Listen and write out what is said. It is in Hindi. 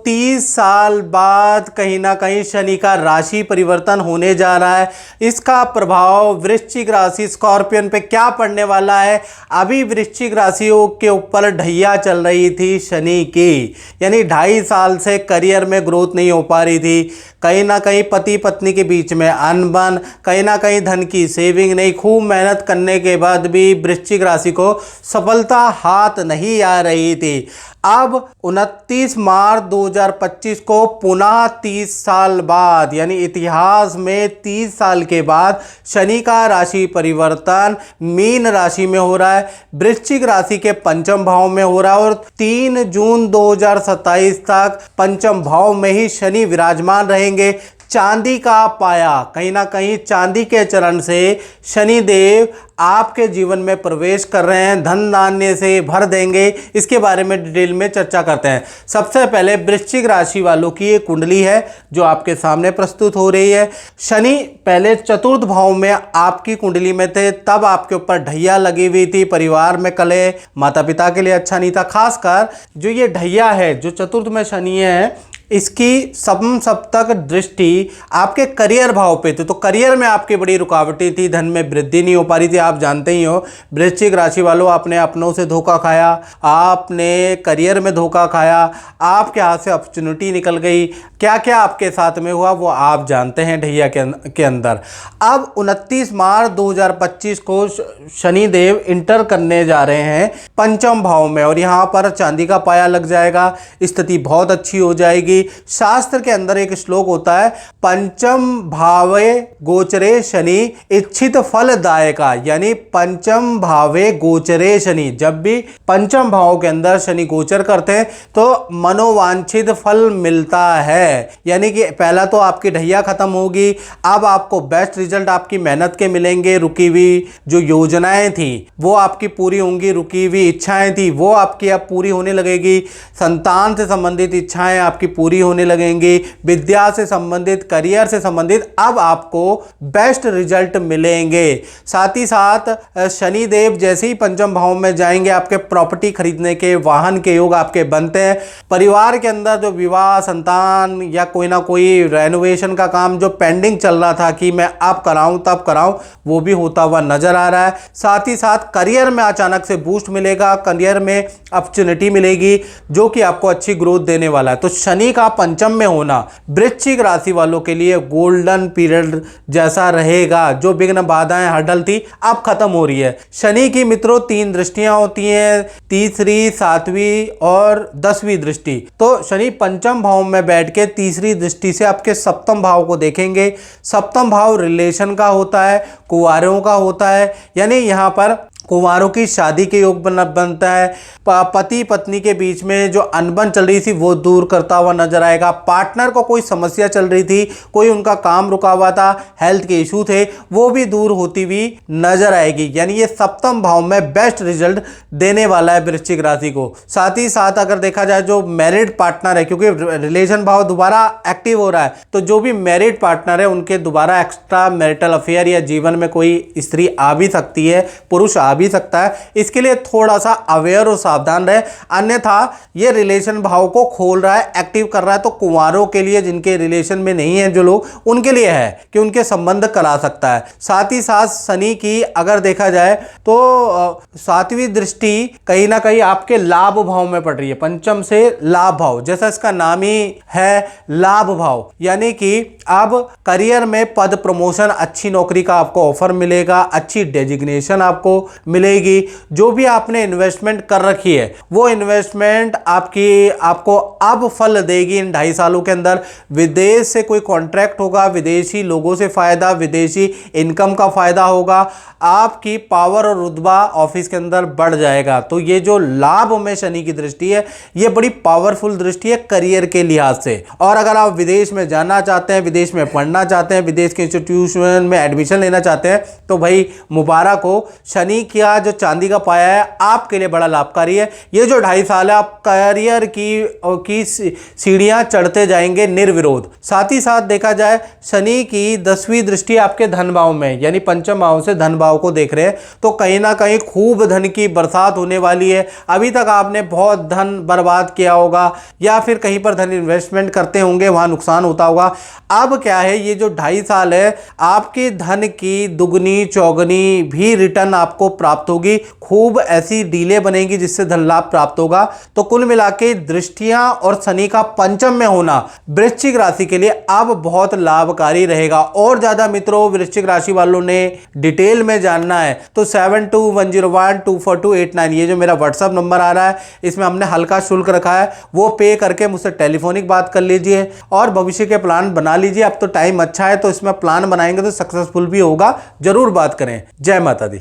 30 साल बाद कहीं ना कहीं शनि का राशि परिवर्तन होने जा रहा है। इसका प्रभाव वृश्चिक राशि स्कॉर्पियन पे क्या पड़ने वाला है। अभी वृश्चिक राशियों के ऊपर ढैया चल रही थी शनि की, यानी 2.5 साल से करियर में ग्रोथ नहीं हो पा रही थी। कहीं ना कहीं पति पत्नी के बीच में अनबन, कहीं ना कहीं धन की सेविंग नहीं, खूब मेहनत करने के बाद भी वृश्चिक राशि को सफलता हाथ नहीं आ रही थी। अब 29 मार्च 2025 को पुनः 30 साल बाद, यानी इतिहास में 30 साल के बाद शनि का राशि परिवर्तन मीन राशि में हो रहा है, वृश्चिक राशि के पंचम भाव में हो रहा है और 3 जून 2027 तक पंचम भाव में ही शनि विराजमान रहेंगे। चांदी का पाया, कहीं ना कहीं चांदी के चरण से शनिदेव आपके जीवन में प्रवेश कर रहे हैं, धन धान्य से भर देंगे। इसके बारे में डिटेल में चर्चा करते हैं। सबसे पहले वृश्चिक राशि वालों की एक कुंडली है जो आपके सामने प्रस्तुत हो रही है। शनि पहले चतुर्थ भाव में आपकी कुंडली में थे, तब आपके ऊपर ढैया लगी हुई थी, परिवार में कलह, माता पिता के लिए अच्छा नहीं था। खासकर जो ये ढैया है, जो चतुर्थ में शनि है, इसकी सप्तम सप्तक दृष्टि आपके करियर भाव पे थी, तो करियर में आपकी बड़ी रुकावटें थी, धन में वृद्धि नहीं हो पा रही थी। आप जानते ही हो वृश्चिक राशि वालों, आपने अपनों से धोखा खाया, आपने करियर में धोखा खाया, आपके हाथ से अपॉर्चुनिटी निकल गई। क्या क्या आपके साथ में हुआ वो आप जानते हैं ढैया के अंदर। अब 29 मार्च 2025 को शनिदेव इंटर करने जा रहे हैं पंचम भाव में और यहाँ पर चांदी का पाया लग जाएगा, स्थिति बहुत अच्छी हो जाएगी। शास्त्र के अंदर एक श्लोक होता है, पंचम भावे गोचरे शनि इच्छित फलदायका, यानी पंचम भावे गोचरे शनि, जब भी पंचम भाव के अंदर शनि गोचर करते हैं तो मनोवांछित फल मिलता है। यानी कि पहला तो आपकी ढैया खत्म होगी, अब आपको बेस्ट रिजल्ट आपकी मेहनत के मिलेंगे। रुकी हुई जो योजनाएं थी वो आपकी पूरी होंगी, रुकी हुई इच्छाएं थी वो आपकी अब पूरी होने लगेगी, संतान से संबंधित इच्छाएं आपकी पूरी होने लगेंगी, विद्या से संबंधित, करियर से संबंधित अब आपको बेस्ट रिजल्ट मिलेंगे। साथ ही साथ शनिदेव जैसे ही पंचम भाव में जाएंगे, आपके प्रॉपर्टी खरीदने के, वाहन के योग आपके बनते हैं। परिवार के अंदर जो विवाह, संतान या कोई ना कोई रेनोवेशन का काम जो पेंडिंग चल रहा था कि मैं अब कराऊं तब कराऊं, वो भी होता हुआ नजर आ रहा है। साथ ही साथ करियर में अचानक से बूस्ट मिलेगा, करियर में अपॉर्चुनिटी मिलेगी जो कि आपको अच्छी ग्रोथ देने वाला है। तो शनि का पंचम में होना वृश्चिक राशि वालों के लिए गोल्डन पीरियड जैसा रहेगा। जो विघ्न बाधाएं हर्डल थी अब खत्म हो रही है। शनि की मित्रों 3 दृष्टियां होती हैं, तीसरी, 7वीं और 10वीं दृष्टि। तो शनि पंचम भाव में बैठ के तीसरी दृष्टि से आपके सप्तम भाव को देखेंगे। सप्तम भाव रिलेशन का होता है, कुंवारों का होता है, यानी यहाँ पर कुंवारों की शादी के योग बनता है। पति पत्नी के बीच में जो अनबन चल रही थी वो दूर करता हुआ नजर आएगा। पार्टनर को कोई समस्या चल रही थी, कोई उनका काम रुका हुआ था, हेल्थ के इशू थे, वो भी दूर होती हुई नजर आएगी। यानी ये सप्तम भाव में बेस्ट रिजल्ट देने वाला है वृश्चिक राशि को। साथ ही साथ अगर देखा जाए जो मैरिड पार्टनर है, क्योंकि रिलेशन भाव दोबारा एक्टिव हो रहा है, तो जो भी मैरिड पार्टनर है उनके दोबारा एक्स्ट्रा मैरिटल अफेयर या जीवन में कोई स्त्री आ भी सकती है, पुरुष आ भी सकता है। इसके लिए थोड़ा सा अवेयर और सावधान रहे, अन्यथा ये रिलेशन भाव को खोल रहा है, एक्टिव कर रहा है। तो कुंवारों के लिए, जिनके रिलेशन में नहीं है जो लोग, उनके लिए है कि उनके संबंध करा सकता है। साथ ही साथ शनि की अगर देखा जाए तो 7वीं दृष्टि कहीं ना कहीं आपके लाभ भाव में पड़ रही है, पंचम से लाभ भाव, जैसा इसका नाम ही है लाभ भाव। यानी कि अब करियर में पद प्रमोशन, अच्छी नौकरी का आपको ऑफर मिलेगा, अच्छी डेजिग्नेशन आपको मिलेगी। जो भी आपने इन्वेस्टमेंट कर रखी है वो इन्वेस्टमेंट आपको अब फल देगी इन 2.5 सालों के अंदर। विदेश से कोई कॉन्ट्रैक्ट होगा, विदेशी लोगों से फायदा, विदेशी इनकम का फायदा होगा, आपकी पावर और रुतबा ऑफिस के अंदर बढ़ जाएगा। तो ये जो लाभ में शनि की दृष्टि है ये बड़ी पावरफुल दृष्टि है करियर के लिहाज से। और अगर आप विदेश में जाना चाहते हैं, विदेश में पढ़ना चाहते हैं, विदेश के इंस्टीट्यूशन में एडमिशन लेना चाहते हैं, तो भाई मुबारक हो। शनि के किया जो चांदी का पाया है आपके लिए बड़ा लाभकारी है। ये जो 2.5 साल है आप करियर की सीढ़ियां चढ़ते जाएंगे निर्विरोध। साथ ही साथ देखा जाए शनि की 10वीं दृष्टि आपके धन भाव में यानी पंचम भाव से धन भाव को देख रहे हैं, तो कहीं ना कहीं खूब धन की बरसात होने वाली है। अभी तक आपने बहुत धन बर्बाद किया होगा या फिर कहीं पर धन इन्वेस्टमेंट करते होंगे, वहां नुकसान होता होगा। अब क्या है, ये जो 2.5 साल है आपके धन की दुगनी चौगनी भी रिटर्न आपको प्राप्त होगी। खूब ऐसी डीलें बनेगी जिससे धन लाभ प्राप्त होगा। तो कुल मिलाके दृष्टियां और शनि का पंचम में होना वृश्चिक राशि के लिए अब बहुत लाभकारी रहेगा। और ज्यादा मित्रों वृश्चिक राशि वालों ने डिटेल में जानना है तो 7210124289 ये जो मेरा व्हाट्सएप नंबर आ रहा है इसमें हमने हल्का शुल्क रखा है, वो पे करके मुझसे टेलीफोनिक बात कर लीजिए और भविष्य के प्लान बना लीजिए। अब तो टाइम अच्छा है तो इसमें प्लान बनाएंगे तो सक्सेसफुल भी होगा। जरूर बात करें। जय माता दी।